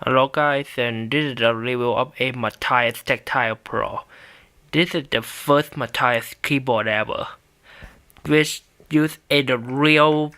Hello guys, and this is a review of a Matias Tactile Pro. This is the first Matias keyboard ever, which uses a real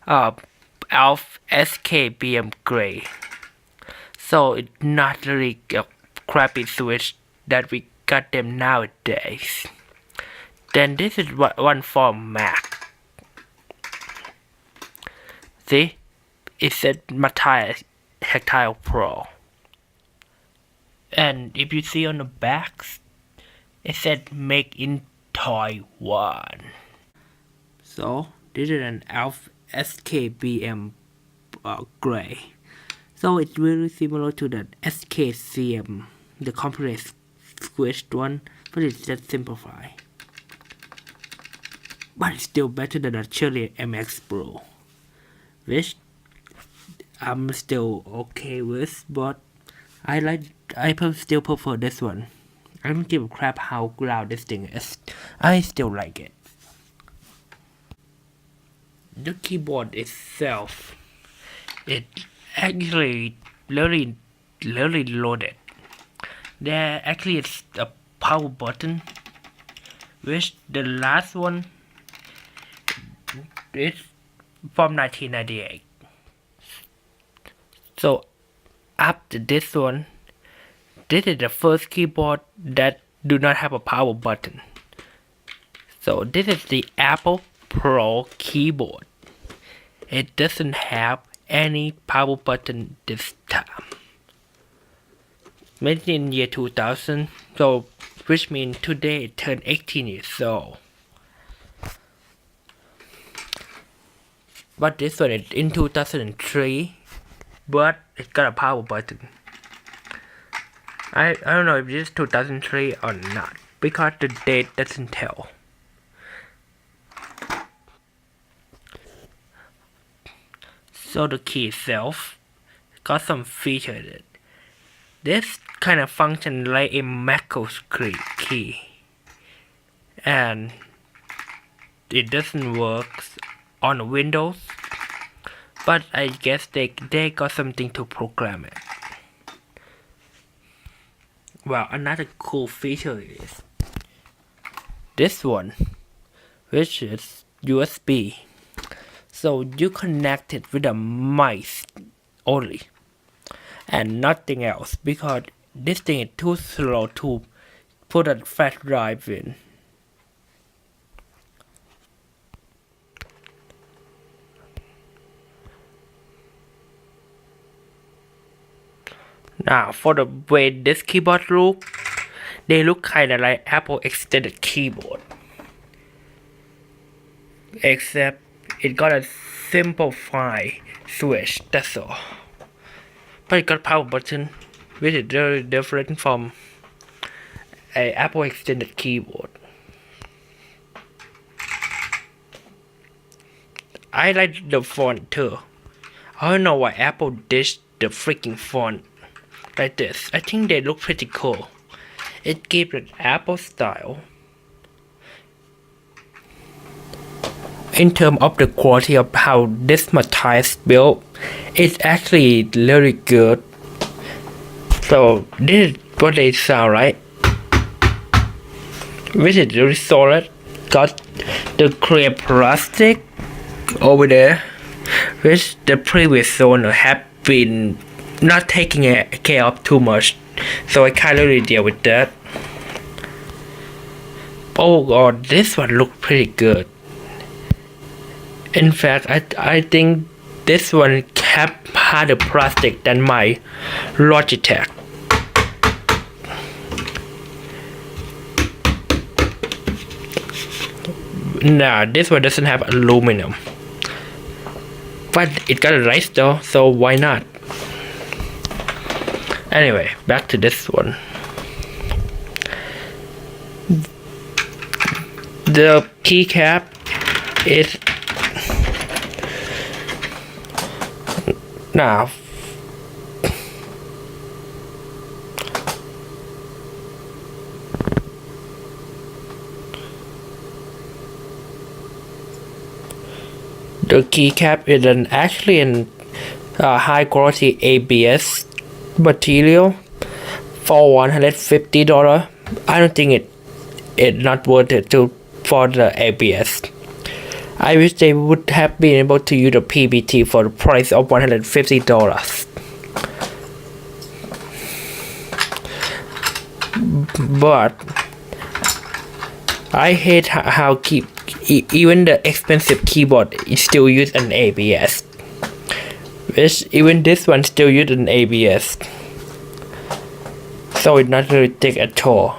Alp SKBM gray. So it's not really a crappy switch that we got them nowadays. Then this is one for Mac. See, it said Matias Tactile Pro, and if you see on the back, it said made in Taiwan. So this is an Alp SKBM gray. So it's really similar to the SKCM, the compressed squished one, but it's just simplified. But it's still better than the Cheery MX Blue, which I'm still okay with, but I still prefer this one. I don't give a crap how loud this thing is. I still like it. The keyboard itself, it actually really loaded. There actually is a power button, which the last one is from 1998. So after this one, this is the first keyboard that do not have a power button. So this is the Apple Pro keyboard. It doesn't have any power button this time. Made in year 2000, so which means today it turned 18 years old. But this one is in 2003. But it got a power button. I don't know if this is 2003 or not, because the date doesn't tell. So the key itself got some feature in it. This kind of function like a macro key, and it doesn't work on Windows. But I guess they got something to program it. Well, another cool feature is this one, which is USB. So you connect it with a mic only and nothing else, because this thing is too slow to put a flash drive in. Now, for the way this keyboard look, they look kinda like Apple extended keyboard. Except it got a simplified switch, that's all. But it got a power button, which is very different from a Apple extended keyboard. I like the font too. I don't know why Apple ditched the freaking font like this. I think they look pretty cool. It gives an Apple style. In terms of the quality of how this Matias built, it's actually really good. So this is what they sound like. Which is really solid. Got the clear plastic over there, which the previous owner have been not taking care of too much, so I can't really deal with that. Oh god, this one looked pretty good. In fact, I think this one have harder plastic than my Logitech. Nah, this one doesn't have aluminum, but it got a nice though, so why not? Anyway, back to this one. The keycap is now the keycap is actually an high quality ABS material for $150. I don't think it not worth it for the ABS. I wish they would have been able to use a PBT for the price of $150. But I hate how even the expensive keyboard is still use an ABS. Which even this one still use an ABS. So it's not really thick at all.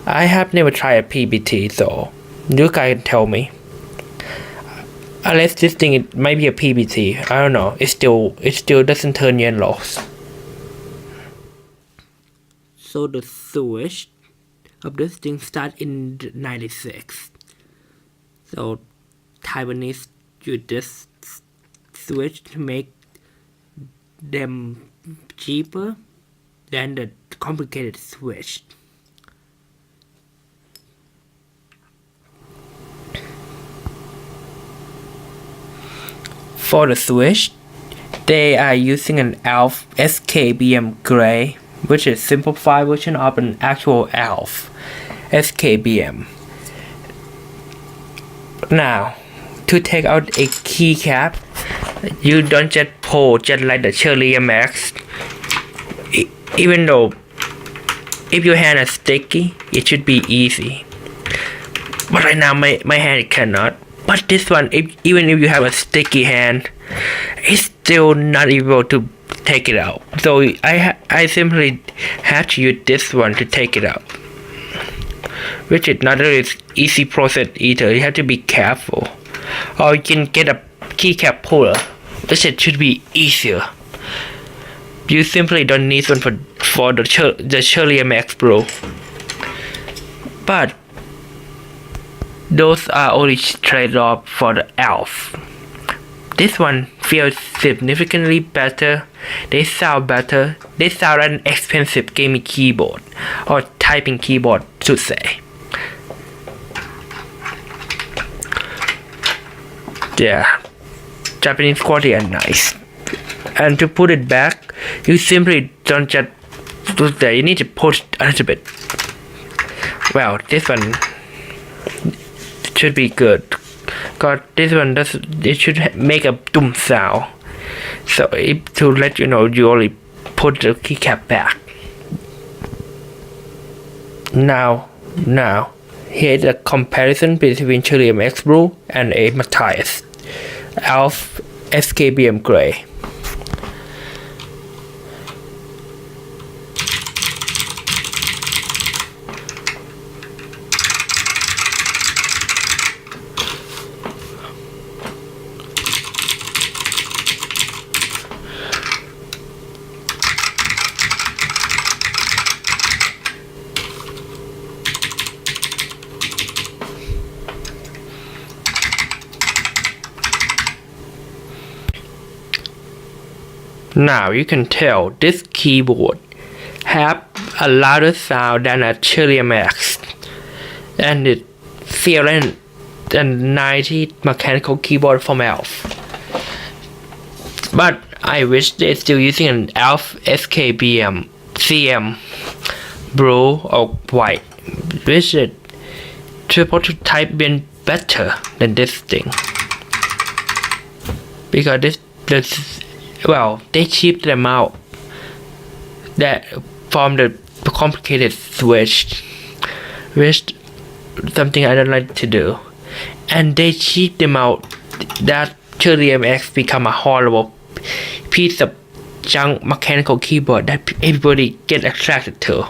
I have never tried a PBT, so you guys can tell me. Unless this thing it might be a PBT, I don't know. It still doesn't turn yellow. So the switch of this thing starts in 96. So Taiwanese use this switch to make them cheaper than the complicated switch. For the switch, they are using an Alp SKBM gray, which is a simplified version of an actual Alp SKBM. Now, to take out a keycap, you don't just pull just like the Cheery MX. Even though if your hand is sticky, it should be easy. But right now my hand cannot. But this one, even if you have a sticky hand, it's still not able to take it out. So I simply have to use this one to take it out, which is not an easy process either. You have to be careful. Or you can get a keycap puller, which it should be easier. You simply don't need one for the Cheery MX Blue. But those are only trade-off for the Alp. This one feels significantly better. They sound better. They sound like an expensive gaming keyboard, or typing keyboard to say. Yeah, Japanese quality are nice. And to put it back, you simply don't just do that. You need to push a little bit. Well, this one should be good. Cause this one it should make a doom sound. So to let you know, you only put the keycap back. Now, here's a comparison between Cheery MX Blue and a Matias Alp SKBM Gray. Now you can tell this keyboard have a louder sound than a Cheery MX, and it feels than 90 mechanical keyboard from Alp. But I wish they're still using an Alp SKBM CM blue or white, which is supposed to type been better than this thing, because this well, they cheaped them out that from the complicated switch, which something I don't like to do, and they cheaped them out that Cheery MX become a horrible piece of junk mechanical keyboard that everybody get attracted to.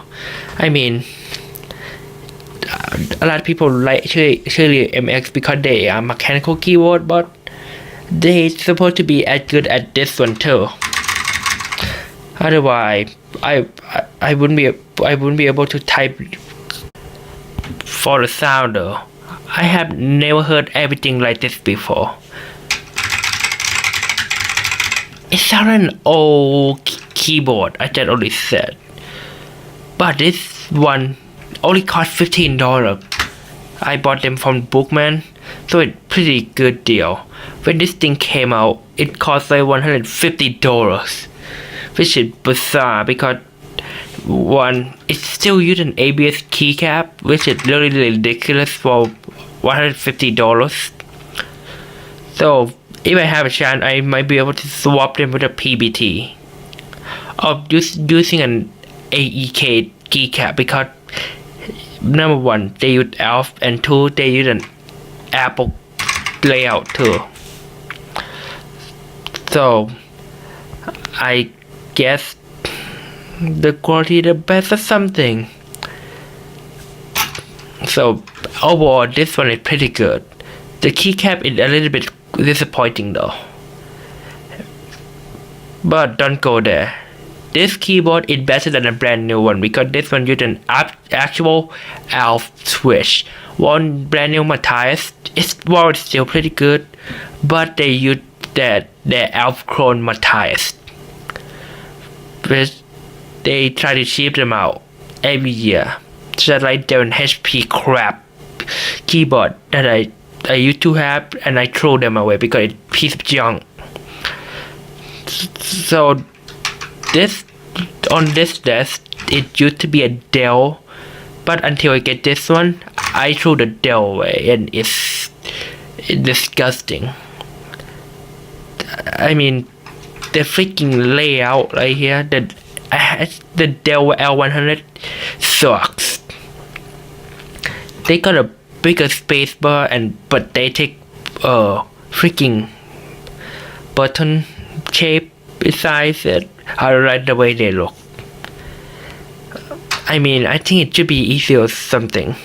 I mean, a lot of people like Cheery MX because they are mechanical keyboard, but they're supposed to be as good as this one too. Otherwise, I wouldn't be able to type for the sound though. I have never heard everything like this before. It sounds like an old keyboard, I just already said. But this one only cost $15. I bought them from Bookman, so it pretty good deal. When this thing came out, it cost like $150, which is bizarre because one, it's still using ABS keycap, which is really ridiculous for $150. So if I have a chance, I might be able to swap them with a PBT or using an AEK keycap because number one, they use Alp, and two, they use an Apple layout too. So I guess the quality the best or something. So overall, this one is pretty good. The keycap is a little bit disappointing though, but don't go there. This keyboard is better than a brand new one because this one used an actual Alp switch. One brand new Matias, it's still pretty good, but they used their Alp clone Matias, which they try to cheap them out every year, just like their HP crap keyboard that I used to have, and I throw them away because it's a piece of junk. So on this desk, it used to be a Dell, but until I get this one, I threw the Dell away, and it's disgusting. I mean, the freaking layout right here, the Dell L100 sucks. They got a bigger spacebar, but they take freaking button shape besides it. I like the way they look. I mean, I think it should be easier or something.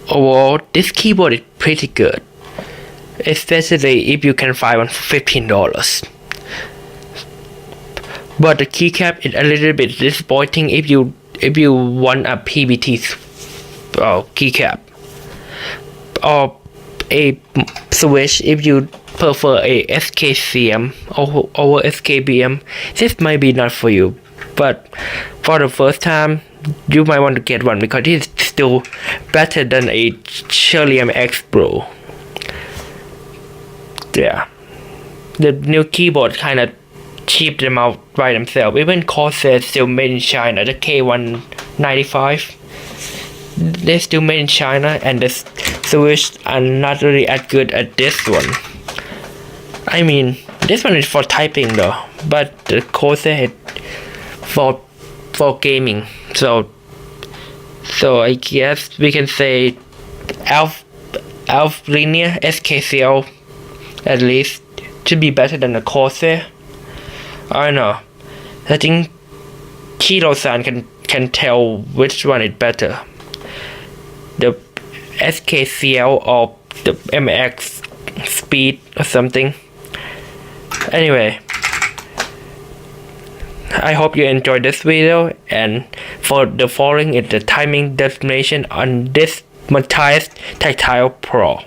Overall, this keyboard is pretty good, especially if you can find one for $15. But the keycap is a little bit disappointing if you want a PBT keycap, or a switch if you prefer a SKCM over SKBM. This might be not for you, but for the first time, you might want to get one because it is still better than a Cheery MX Blue. Yeah, the new keyboard kind of cheaped them out by themselves. Even Corsair is still made in China. The K195, they're still made in China, and the switch are not really as good as this one. I mean, this one is for typing though, but the Corsair is for gaming. So I guess we can say Alp Linear SKCL at least should be better than the Corsair. I don't know. I think Kiro-san can tell which one is better, the SKCL or the MX Speed or something. Anyway, I hope you enjoyed this video, and for the following is the timing destination on this Matias Tactile Pro.